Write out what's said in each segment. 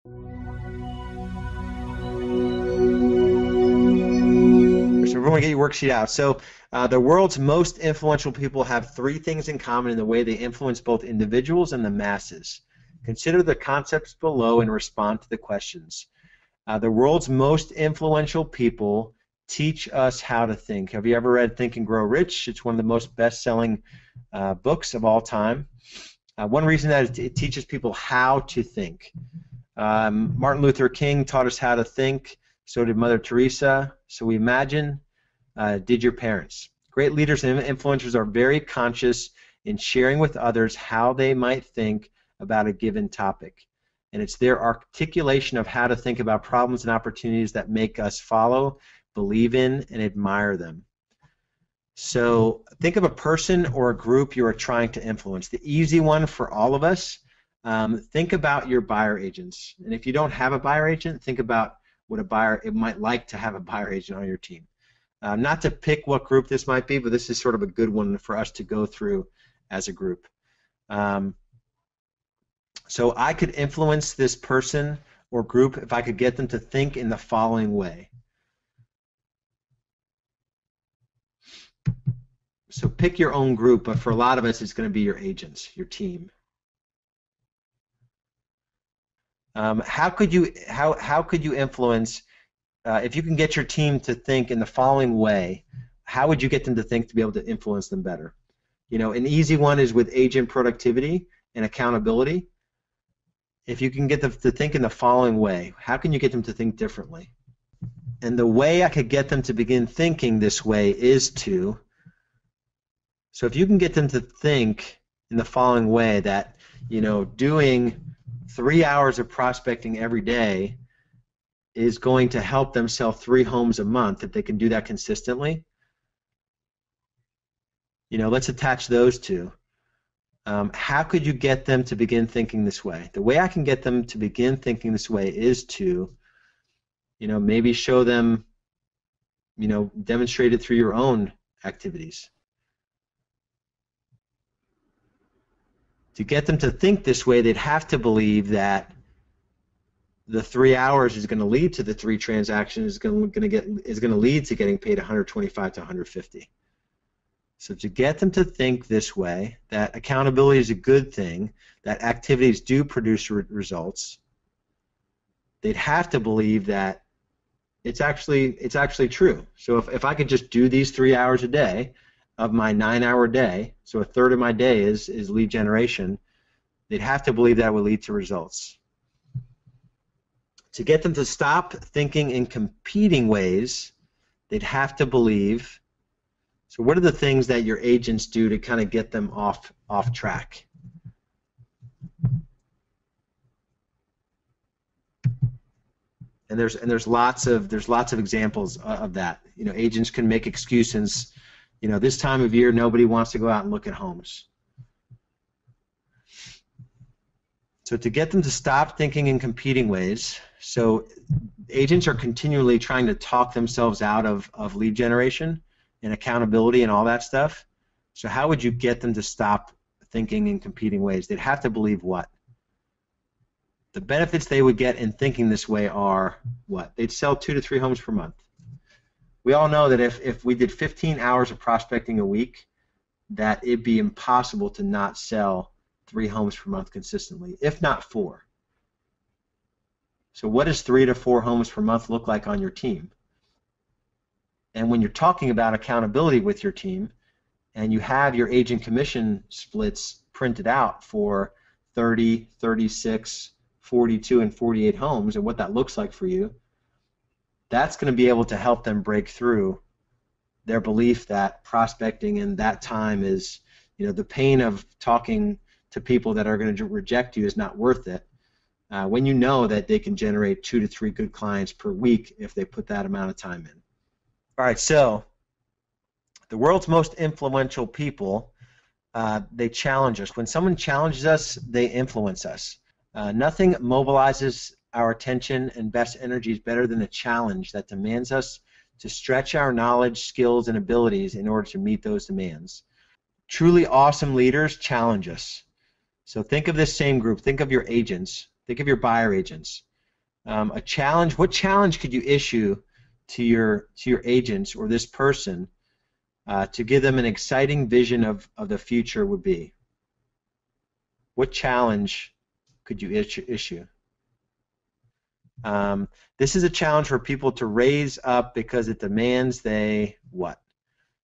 So we're going to get your worksheet out. So the world's most influential people have three things in common in the way they influence both individuals and the masses. Consider the concepts below and respond to the questions. The world's most influential people teach us how to think. Have you ever read Think and Grow Rich? It's one of the most best-selling books of all time. One reason that it teaches people how to think. Martin Luther King taught us how to think. So did Mother Teresa. So we imagine, did your parents. Great leaders and influencers are very conscious in sharing with others how they might think about a given topic. And it's their articulation of how to think about problems and opportunities that make us follow, believe in, and admire them. So think of a person or a group you are trying to influence. The easy one for all of us, think about your buyer agents. And if you don't have a buyer agent, think about what a buyer, it might like to have a buyer agent on your team. Not to pick what group this might be, but this is sort of a good one for us to go through as a group. So I could influence this person or group if I could get them to think in the following way. So pick your own group, but for a lot of us, it's going to be your agents, your team. How could you influence, if you can get your team to think in the following way, how would you get them to think to be able to influence them better? You know, an easy one is with agent productivity and accountability. If you can get them to think in the following way, how can you get them to think differently? And the way I could get them to begin thinking this way is to, so if you can get them to think in the following way, that, you know, doing 3 hours of prospecting every day is going to help them sell 3 homes a month if they can do that consistently. You know, let's attach those two. How could you get them to begin thinking this way? The way I can get them to begin thinking this way is to, you know, maybe show them, you know, demonstrate it through your own activities. To get them to think this way, they'd have to believe that the 3 hours is going to lead to the 3 transactions, is going to lead to getting paid 125 to 150. So to get them to think this way, that accountability is a good thing, that activities do produce results, they'd have to believe that it's actually true. So if I could just do these 3 hours a day of my 9-hour day, so a third of my day is lead generation, they'd have to believe that would lead to results. To get them to stop thinking in competing ways, they'd have to believe. So what are the things that your agents do to kind of get them off track? And there's lots of examples of that. You know, agents can make excuses. You know, this time of year nobody wants to go out and look at homes. So to get them to stop thinking in competing ways, so agents are continually trying to talk themselves out of lead generation and accountability and all that stuff. So how would you get them to stop thinking in competing ways? They'd have to believe what? The benefits they would get in thinking this way are what? They'd sell 2 to 3 homes per month. We all know that if we did 15 hours of prospecting a week, that it'd be impossible to not sell 3 homes per month consistently, if not 4. So what does 3 to 4 homes per month look like on your team? And when you're talking about accountability with your team, and you have your agent commission splits printed out for 30, 36, 42, and 48 homes, and what that looks like for you, that's going to be able to help them break through their belief that prospecting in that time is, you know, the pain of talking to people that are going to reject you is not worth it. When you know that they can generate 2 to 3 good clients per week if they put that amount of time in. All right, so the world's most influential people, they challenge us. When someone challenges us, they influence us. Nothing mobilizes our attention and best energies better than a challenge that demands us to stretch our knowledge, skills, and abilities in order to meet those demands. Truly awesome leaders challenge us. So think of this same group. Think of your agents. Think of your buyer agents. A challenge. What challenge could you issue to your agents or this person to give them an exciting vision of the future would be? What challenge could you issue? This is a challenge for people to raise up because it demands they what?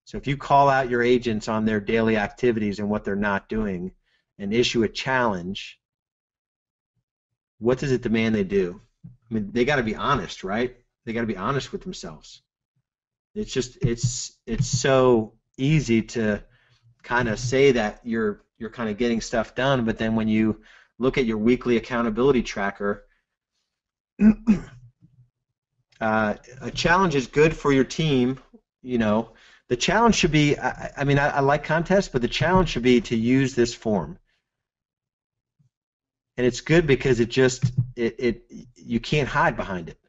So if you call out your agents on their daily activities and what they're not doing and issue a challenge, what does it demand they do? I mean, they got to be honest, right? They got to be honest with themselves. It's just it's so easy to kind of say that you're kind of getting stuff done, but then when you look at your weekly accountability tracker, a challenge is good for your team. You know, the challenge should be. I mean, I like contests, but the challenge should be to use this form. And it's good because you can't hide behind it.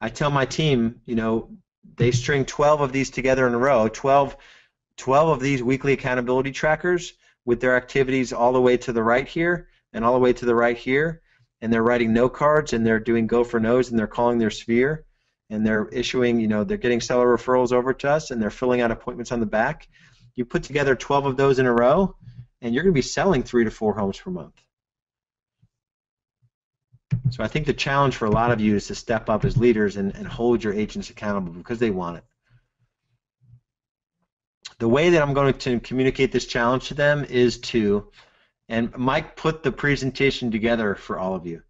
I tell my team, you know, they string 12 of these together in a row, 12 of these weekly accountability trackers with their activities all the way to the right here and all the way to the right here, and they're writing no cards and they're doing go for no's and they're calling their sphere and they're issuing, you know, they're getting seller referrals over to us and they're filling out appointments on the back. You put together 12 of those in a row and you're going to be selling 3 to 4 homes per month. So I think the challenge for a lot of you is to step up as leaders and hold your agents accountable because they want it. The way that I'm going to communicate this challenge to them is to, and Mike put the presentation together for all of you,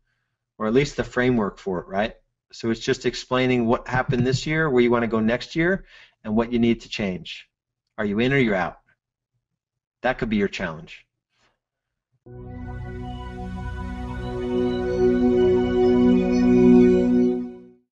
or at least the framework for it, right? So it's just explaining what happened this year, where you want to go next year, and what you need to change. Are you in or you're out? That could be your challenge.